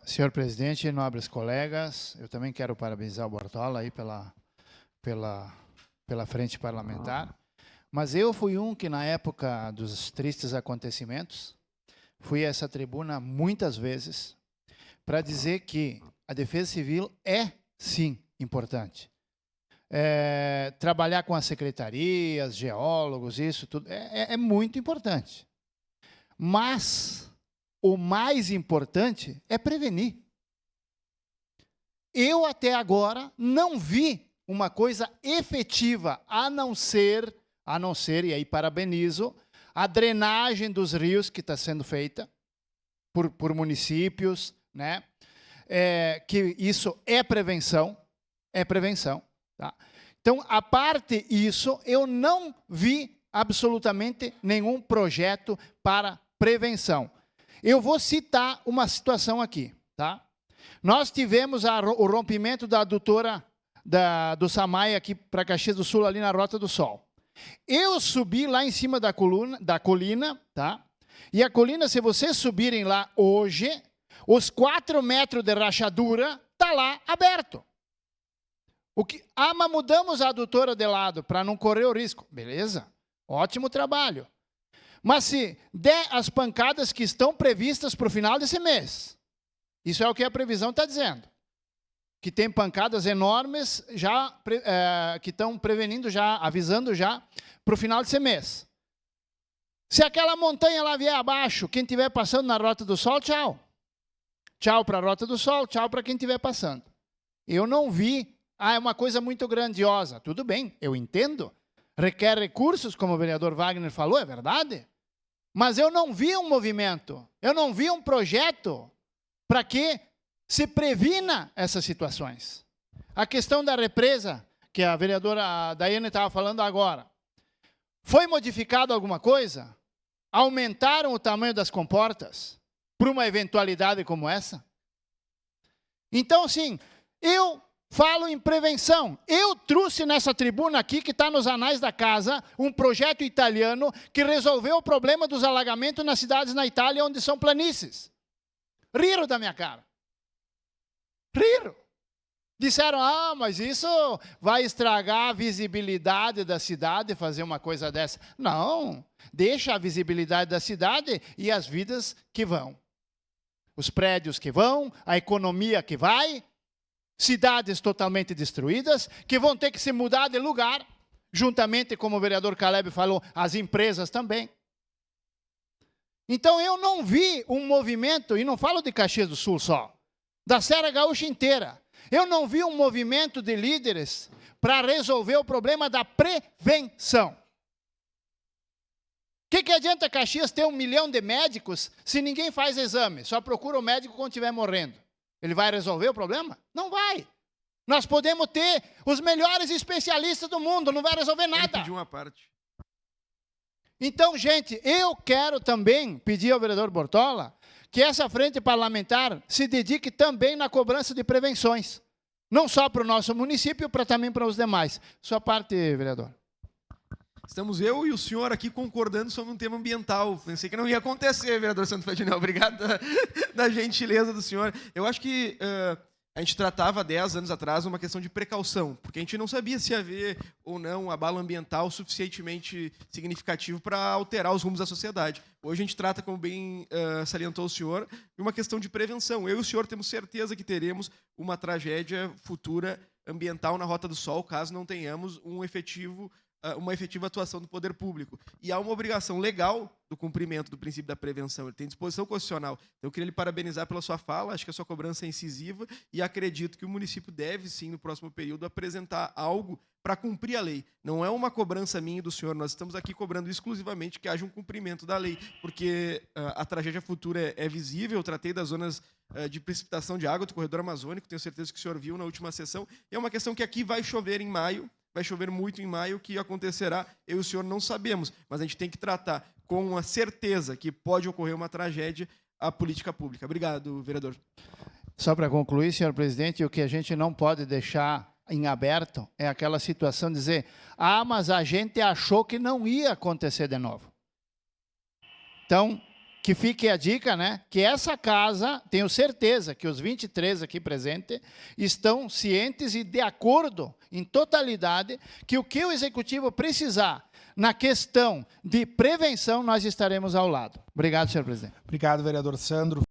Senhor presidente, nobres colegas, eu também quero parabenizar o Bortola aí pela frente parlamentar, mas eu fui um que, na época dos tristes acontecimentos, fui a essa tribuna muitas vezes para dizer que a defesa civil é, sim, importante. Trabalhar com as secretarias, geólogos, isso tudo, é muito importante. Mas o mais importante é prevenir. Eu, até agora, não vi uma coisa efetiva, a não ser, e aí parabenizo, a drenagem dos rios que está sendo feita por municípios, né? Que isso é prevenção, tá? Então, a parte isso, eu não vi absolutamente nenhum projeto para prevenção. Eu vou citar uma situação aqui, tá? Nós tivemos o rompimento da adutora do Samaia aqui para Caxias do Sul, ali na Rota do Sol. Eu subi lá em cima da colina, tá? E a colina, se vocês subirem lá hoje, os 4 metros de rachadura tá lá aberto. Mas mudamos a adutora de lado para não correr o risco. Beleza, ótimo trabalho. Mas se der as pancadas que estão previstas para o final desse mês, isso é o que a previsão está dizendo, que tem pancadas enormes já que estão prevenindo já, avisando já para o final desse mês. Se aquela montanha lá vier abaixo, quem estiver passando na Rota do Sol, tchau. Tchau para a Rota do Sol, tchau para quem estiver passando. Eu não vi, é uma coisa muito grandiosa. Tudo bem, eu entendo. Requer recursos, como o vereador Wagner falou, é verdade. Mas eu não vi um movimento, eu não vi um projeto para que se previna essas situações. A questão da represa, que a vereadora Daiane estava falando agora, foi modificado alguma coisa? Aumentaram o tamanho das comportas para uma eventualidade como essa? Então, assim, eu falo em prevenção. Eu trouxe nessa tribuna aqui, que está nos anais da casa, um projeto italiano que resolveu o problema dos alagamentos nas cidades na Itália, onde são planícies. Riram da minha cara. Riram. Disseram, mas isso vai estragar a visibilidade da cidade, fazer uma coisa dessa. Não, deixa a visibilidade da cidade e as vidas que vão. Os prédios que vão, a economia que vai, cidades totalmente destruídas, que vão ter que se mudar de lugar, juntamente, como o vereador Caleb falou, as empresas também. Então, eu não vi um movimento, e não falo de Caxias do Sul só, da Serra Gaúcha inteira. Eu não vi um movimento de líderes para resolver o problema da prevenção. O que adianta Caxias ter 1 milhão de médicos se ninguém faz exame? Só procura o médico quando estiver morrendo. Ele vai resolver o problema? Não vai. Nós podemos ter os melhores especialistas do mundo, não vai resolver nada. Ele pediu uma parte. Então, gente, eu quero também pedir ao vereador Bortola que essa frente parlamentar se dedique também na cobrança de prevenções. Não só para o nosso município, também para os demais. Sua parte, vereador. Estamos eu e o senhor aqui concordando sobre um tema ambiental. Pensei que não ia acontecer, vereador Santo Fadinel. Obrigado da gentileza do senhor. Eu acho que a gente tratava 10 anos atrás uma questão de precaução, porque a gente não sabia se haver ou não um abalo ambiental suficientemente significativo para alterar os rumos da sociedade. Hoje a gente trata, como bem salientou o senhor, de uma questão de prevenção. Eu e o senhor temos certeza que teremos uma tragédia futura ambiental na Rota do Sol, caso não tenhamos uma efetiva atuação do poder público. E há uma obrigação legal do cumprimento do princípio da prevenção. Ele tem disposição constitucional. Então, eu queria lhe parabenizar pela sua fala, acho que a sua cobrança é incisiva e acredito que o município deve, sim, no próximo período, apresentar algo para cumprir a lei. Não é uma cobrança minha e do senhor, nós estamos aqui cobrando exclusivamente que haja um cumprimento da lei, porque a tragédia futura é visível. Eu tratei das zonas de precipitação de água do corredor amazônico, tenho certeza que o senhor viu na última sessão, e é uma questão que aqui vai chover em maio, vai chover muito em maio, o que acontecerá, eu e o senhor não sabemos, mas a gente tem que tratar com a certeza que pode ocorrer uma tragédia a política pública. Obrigado, vereador. Só para concluir, senhor presidente, o que a gente não pode deixar em aberto é aquela situação de dizer, mas a gente achou que não ia acontecer de novo. Então, que fique a dica, né? Que essa casa, tenho certeza que os 23 aqui presentes estão cientes e de acordo, em totalidade, que o executivo precisar na questão de prevenção, nós estaremos ao lado. Obrigado, senhor presidente. Obrigado, vereador Sandro.